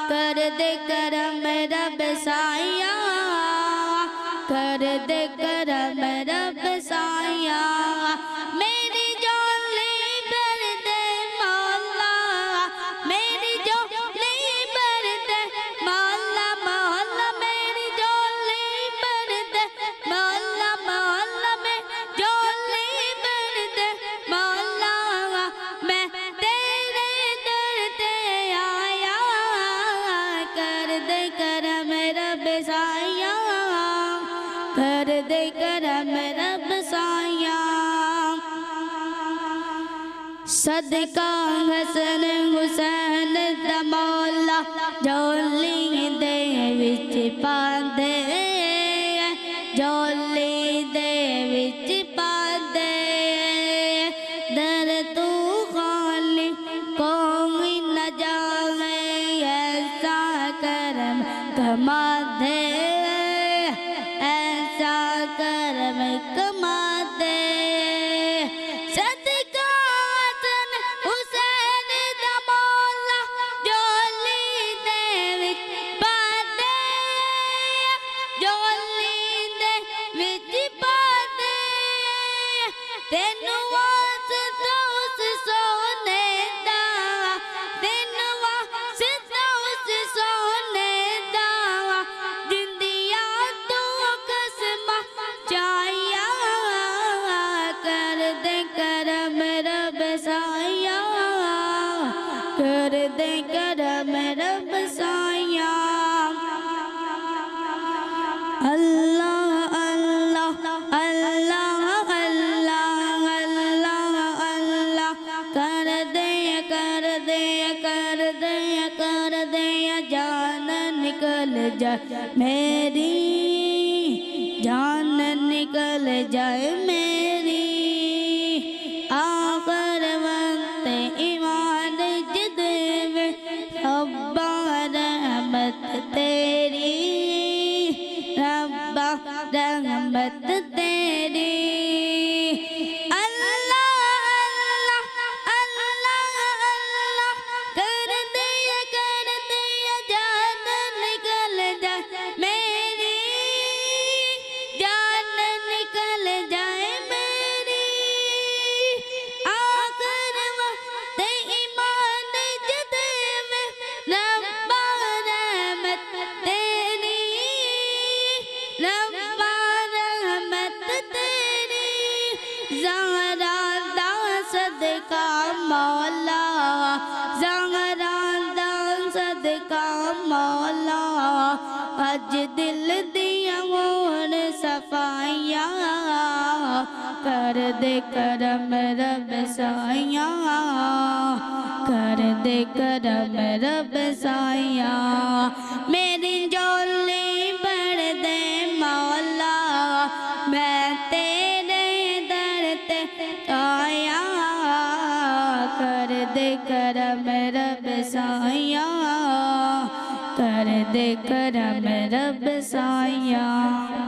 کر دے کرم رب سایہ، کر دے کرم رب سایہ، میری جھولی بھر دے مولا، میری جھولی بھر دے مولا، مولا میری جھولی بھر دے مولا، مولا میں جھولی بھر دے مولا، میں تیرے در تے آیا، کر دے کرم رب سایہ، کر دے کرم رب سایہ، صدقہ حسن حسین دا مولا جھولی دے وچ پا دے، جھولی دے وچ پا دے، در تو خالی کوئی نہ جاوے، ایسا کرم کما دے، ایسا کرم کما دے، صدقہ حسن حسین دا مولا جھولی دے وچ پا دے، جھولی دے وچ پا دے، تینوں واسطہ اس سونے دا، تینوں واسطہ اس سونے دا، جندیا تو قسم چاہیا، کر دے کرم رب سایہ، کر دے کرم رب سایہ، اللہ اللہ اللہ اللہ اللہ اللہ، کر دے کر دے کر دے کر دے، جان نکل جائے میری، جان نکل جائے میری، آخر وقت ایمان جد میں ربا رحمت تیری، ربا رحمت تیری، اللہ اللہ اللہ اللہ، کر دیا جان نکل جائے میری، جان نکل جائے میری، آخر وقت ایمان جد میں ربا رحمت تیری، ربا رحمت تیری، زہرا دا صدقہ مولا، زہرا دا صدقہ مولا، اج دل دیا ہون صفائیاں، کر دے کرم رب سایہ، کر دے کرم رب سایہ، میری جھولی بھر دے مولا، میں تیرے در تے آیا، کر دے کرم رب سایہ، کر دے کرم رب سایہ۔